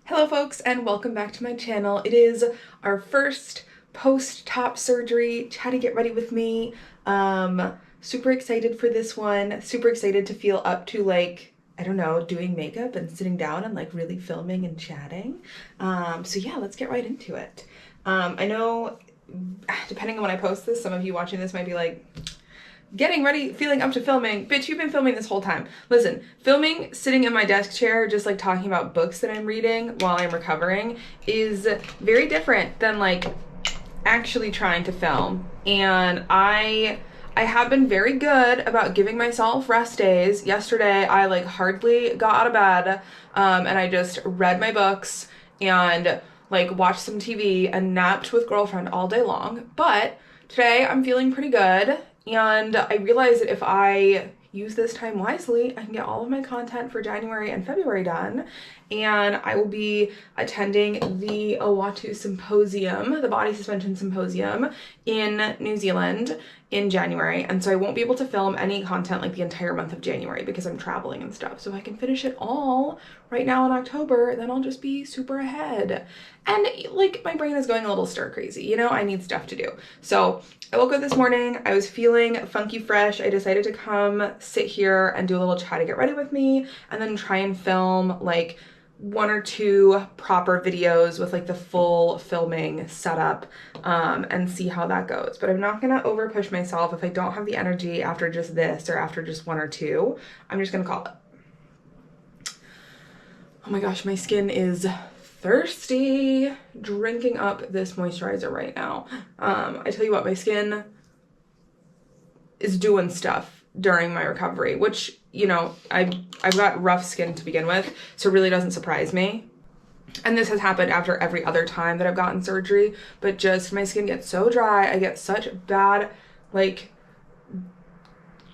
Hello folks and welcome back to my channel. It is our first post-top surgery chatty get ready with me. Super excited for this one. Super excited to feel up to I don't know, doing makeup and sitting down and really filming and chatting. So yeah, let's get right into it. I know depending on when I post this, some of you watching this might be like, getting ready, feeling up to filming. Bitch, you've been filming this whole time. Listen, filming sitting in my desk chair, just talking about books that I'm reading while I'm recovering is very different than actually trying to film. And I have been very good about giving myself rest days. Yesterday, I hardly got out of bed, and I just read my books and watched some TV and napped with girlfriend all day long. But today I'm feeling pretty good. And I realized that if I use this time wisely, I can get all of my content for January and February done. And I will be attending the Ahhhh Symposium, the Body Suspension Symposium in New Zealand in January. And so I won't be able to film any content the entire month of January because I'm traveling and stuff. So if I can finish it all right now in October, then I'll just be super ahead. And my brain is going a little stir crazy, you know, I need stuff to do. So I woke up this morning, I was feeling funky fresh. I decided to come sit here and do a little chat to get ready with me and then try and film one or two proper videos with the full filming setup and see how that goes. But I'm not gonna over push myself if I don't have the energy after just this or after just one or two. I'm just gonna call it. Oh my gosh, my skin is thirsty. Drinking up this moisturizer right now. I tell you what, my skin is doing stuff during my recovery, which, you know, I've got rough skin to begin with, so it really doesn't surprise me. And this has happened after every other time that I've gotten surgery, but just my skin gets so dry. I get such bad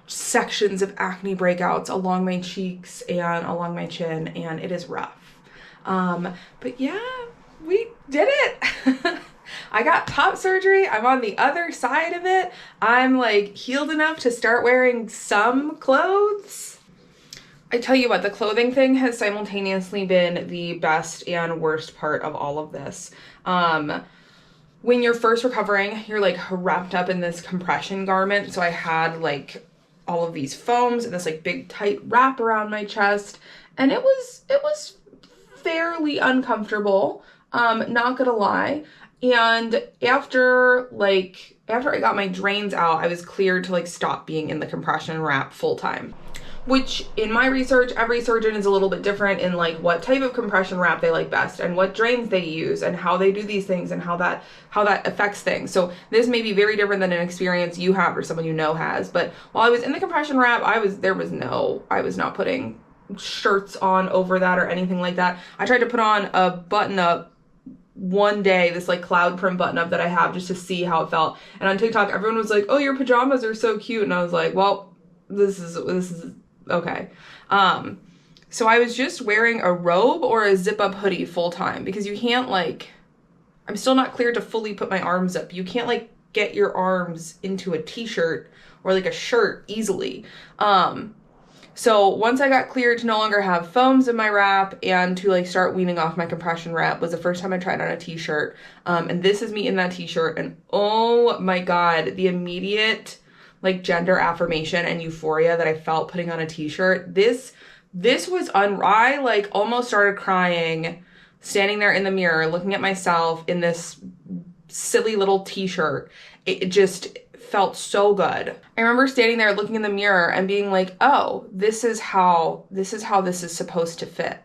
sections of acne breakouts along my cheeks and along my chin, and it is rough. But yeah, we did it. I got top surgery. I'm on the other side of it. I'm healed enough to start wearing some clothes. I tell you what, the clothing thing has simultaneously been the best and worst part of all of this. When you're first recovering, you're wrapped up in this compression garment. So I had all of these foams and this big tight wrap around my chest, and it was fairly uncomfortable, not gonna lie. And after I got my drains out, I was cleared to stop being in the compression wrap full time. Which in my research, every surgeon is a little bit different in what type of compression wrap they like best and what drains they use and how they do these things and how that affects things. So this may be very different than an experience you have or someone you know has. But while I was in the compression wrap, I was not putting shirts on over that or anything like that. I tried to put on a button up one day, this cloud print button up that I have, just to see how it felt. And on TikTok, everyone was like, oh, your pajamas are so cute. And I was like, well, this is okay. So I was just wearing a robe or a zip up hoodie full time because you can't I'm still not cleared to fully put my arms up. You can't get your arms into a t-shirt or a shirt easily. So once I got cleared to no longer have foams in my wrap and to start weaning off my compression wrap was the first time I tried on a t-shirt. And this is me in that t-shirt, and oh my God, the immediate gender affirmation and euphoria that I felt putting on a t-shirt. This was I almost started crying standing there in the mirror looking at myself in this silly little t-shirt. It just felt so good. I remember standing there looking in the mirror and being like, oh, this is how this is supposed to fit.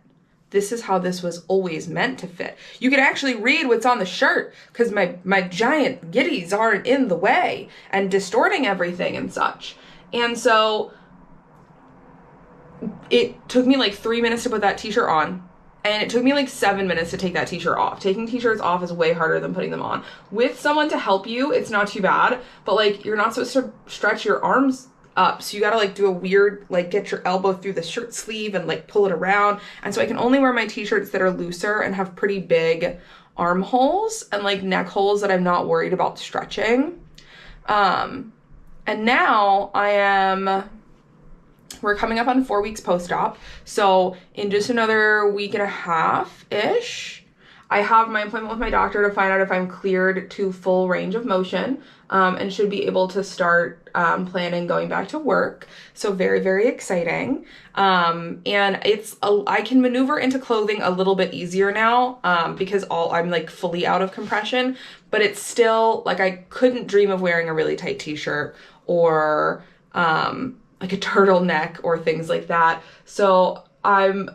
This is how this was always meant to fit. You can actually read what's on the shirt because my giant giddies aren't in the way and distorting everything and such. And so it took me 3 minutes to put that t-shirt on. And it took me 7 minutes to take that t-shirt off. Taking t-shirts off is way harder than putting them on. With someone to help you, it's not too bad. But you're not supposed to stretch your arms up. So you gotta do a weird, get your elbow through the shirt sleeve and pull it around. And so I can only wear my t-shirts that are looser and have pretty big armholes and neck holes that I'm not worried about stretching. And now I am we're coming up on 4 weeks post-op. So in just another week and a half-ish, I have my appointment with my doctor to find out if I'm cleared to full range of motion, and should be able to start planning going back to work. So very, very exciting. And I can maneuver into clothing a little bit easier now, because I'm like fully out of compression, but it's still like I couldn't dream of wearing a really tight t-shirt or like a turtleneck or things like that. So I'm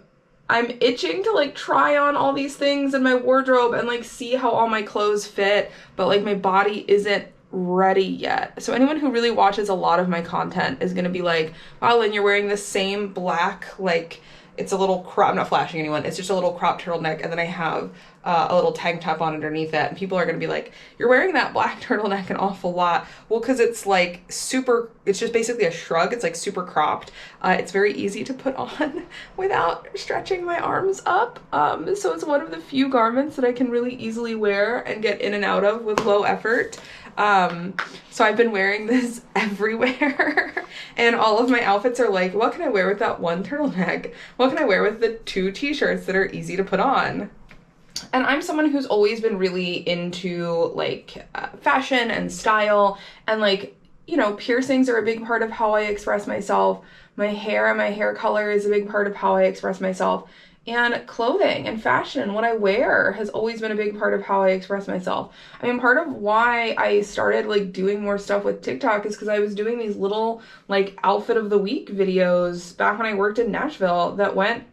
itching to like try on all these things in my wardrobe and like see how all my clothes fit, but like my body isn't ready yet. So anyone who really watches a lot of my content is gonna be like, wow, Lynn, you're wearing the same black, like it's a little crop, I'm not flashing anyone, it's just a little crop turtleneck, and then I have a little tank top on underneath it, and people are gonna be like, you're wearing that black turtleneck an awful lot. Well, because it's like super, it's just basically a shrug, it's like super cropped. It's very easy to put on without stretching my arms up. So it's one of the few garments that I can really easily wear and get in and out of with low effort. So I've been wearing this everywhere and all of my outfits are like, what can I wear with that one turtleneck? What can I wear with the 2 t-shirts that are easy to put on? And I'm someone who's always been really into like fashion and style, and like, you know, piercings are a big part of how I express myself. My hair and my hair color is a big part of how I express myself. And clothing and fashion and what I wear has always been a big part of how I express myself. I mean, part of why I started like doing more stuff with TikTok is because I was doing these little like outfit of the week videos back when I worked in Nashville that went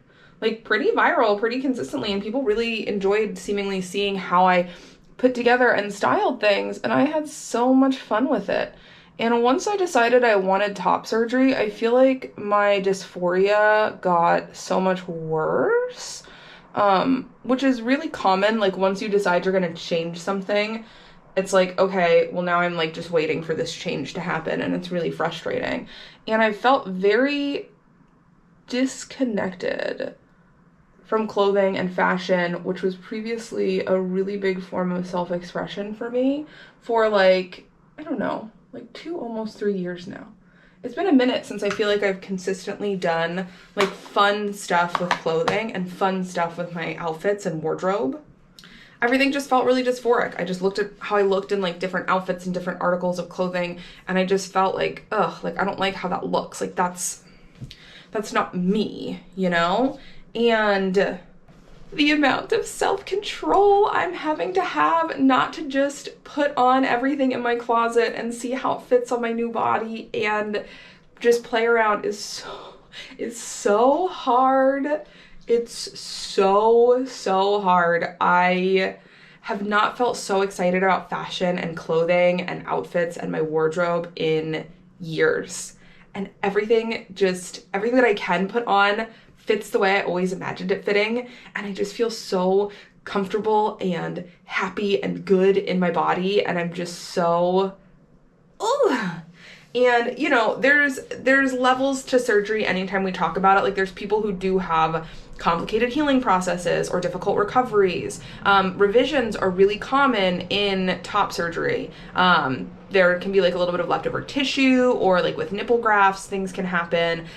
like pretty viral pretty consistently, and people really enjoyed seemingly seeing how I put together and styled things, and I had so much fun with it. And once I decided I wanted top surgery, I feel like my dysphoria got so much worse, which is really common. Like once you decide you're gonna change something, it's like, okay, well now I'm like just waiting for this change to happen, and it's really frustrating. And I felt very disconnected from clothing and fashion, which was previously a really big form of self-expression for me for like, I don't know, like 2, almost 3 years now. It's been a minute since I feel like I've consistently done like fun stuff with clothing and fun stuff with my outfits and wardrobe. Everything just felt really dysphoric. I just looked at how I looked in like different outfits and different articles of clothing, and I just felt like, ugh, like I don't like how that looks. Like that's not me, you know? And the amount of self-control I'm having to have not to just put on everything in my closet and see how it fits on my new body and just play around is so hard. It's so hard. I have not felt so excited about fashion and clothing and outfits and my wardrobe in years. And everything that I can put on fits the way I always imagined it fitting, and I just feel so comfortable and happy and good in my body, and I'm just so, ugh. And you know, there's levels to surgery anytime we talk about it. Like there's people who do have complicated healing processes or difficult recoveries. Revisions are really common in top surgery. There can be like a little bit of leftover tissue, or like with nipple grafts, things can happen.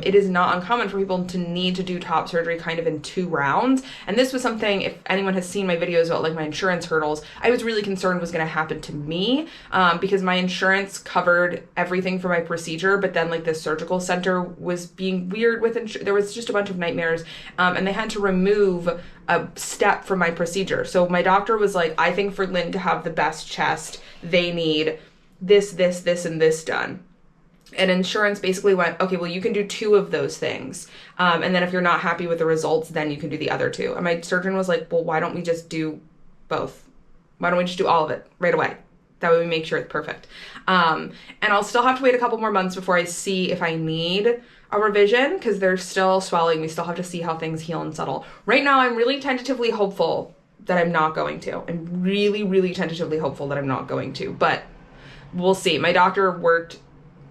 It is not uncommon for people to need to do top surgery kind of in 2 rounds. And this was something, if anyone has seen my videos about like my insurance hurdles, I was really concerned was going to happen to me, because my insurance covered everything for my procedure, but then like the surgical center was being weird with there was just a bunch of nightmares, and they had to remove a step from my procedure. So my doctor was like, I think for Lynn to have the best chest, they need this, and this done. And insurance basically went, okay, well, you can do 2 of those things. And then if you're not happy with the results, then you can do the other 2. And my surgeon was like, well, why don't we just do both? Why don't we just do all of it right away? That way we make sure it's perfect. And I'll still have to wait a couple more months before I see if I need a revision, because there's still swelling. We still have to see how things heal and settle. Right now, I'm really tentatively hopeful that I'm not going to. I'm really tentatively hopeful that I'm not going to, but we'll see. My doctor worked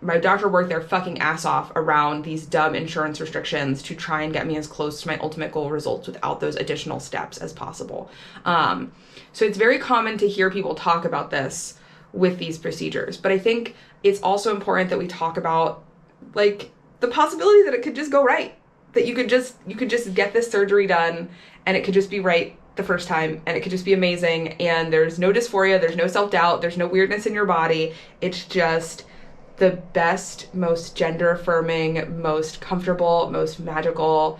their fucking ass off around these dumb insurance restrictions to try and get me as close to my ultimate goal results without those additional steps as possible. So it's very common to hear people talk about this with these procedures, but I think it's also important that we talk about like the possibility that it could just go right, that you could just get this surgery done and it could just be right the first time and it could just be amazing, and there's no dysphoria, there's no self-doubt, there's no weirdness in your body. It's just the best, most gender affirming, most comfortable, most magical,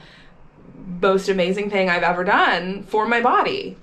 most amazing thing I've ever done for my body.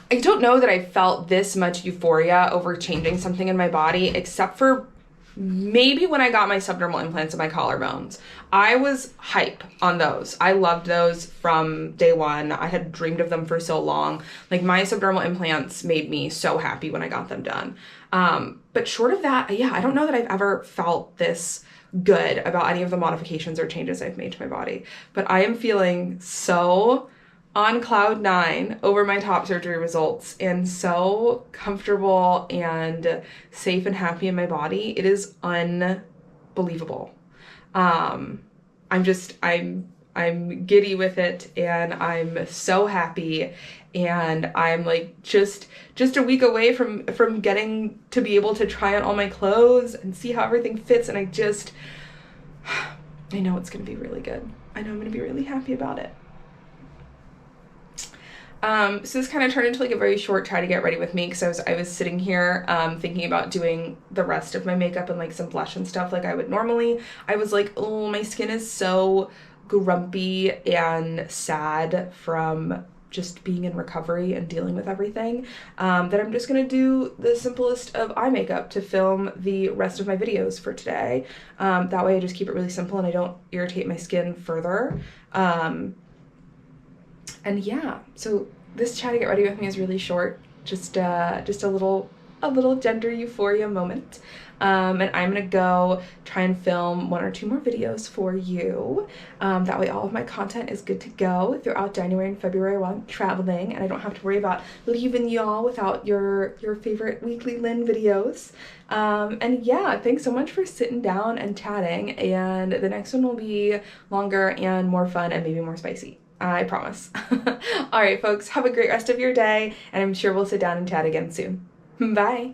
I don't know that I felt this much euphoria over changing something in my body, except for maybe when I got my subdermal implants in my collarbones. I was hype on those. I loved those from day one. I had dreamed of them for so long. Like, my subdermal implants made me so happy when I got them done. But short of that, yeah, I don't know that I've ever felt this good about any of the modifications or changes I've made to my body. But I am feeling so on cloud 9 over my top surgery results and so comfortable and safe and happy in my body. It is unbelievable. I'm giddy with it, and I'm so happy, and I'm like just a week away from getting to be able to try on all my clothes and see how everything fits, and I know it's gonna be really good. I know I'm gonna be really happy about it. So this kind of turned into like a very short try to get ready with me, because I was sitting here thinking about doing the rest of my makeup and like some blush and stuff like I would normally. I was like, oh, my skin is so grumpy and sad from just being in recovery and dealing with everything, that I'm just gonna do the simplest of eye makeup to film the rest of my videos for today. That way I just keep it really simple and I don't irritate my skin further. And yeah, so this try to get ready with me is really short, just a little gender euphoria moment. And I'm gonna go try and film 1 or 2 more videos for you. That way all of my content is good to go throughout January and February while I'm traveling, and I don't have to worry about leaving y'all without your favorite weekly Lynn videos. And yeah, thanks so much for sitting down and chatting, and the next one will be longer and more fun and maybe more spicy. I promise. All right, folks, have a great rest of your day, and I'm sure we'll sit down and chat again soon. Bye.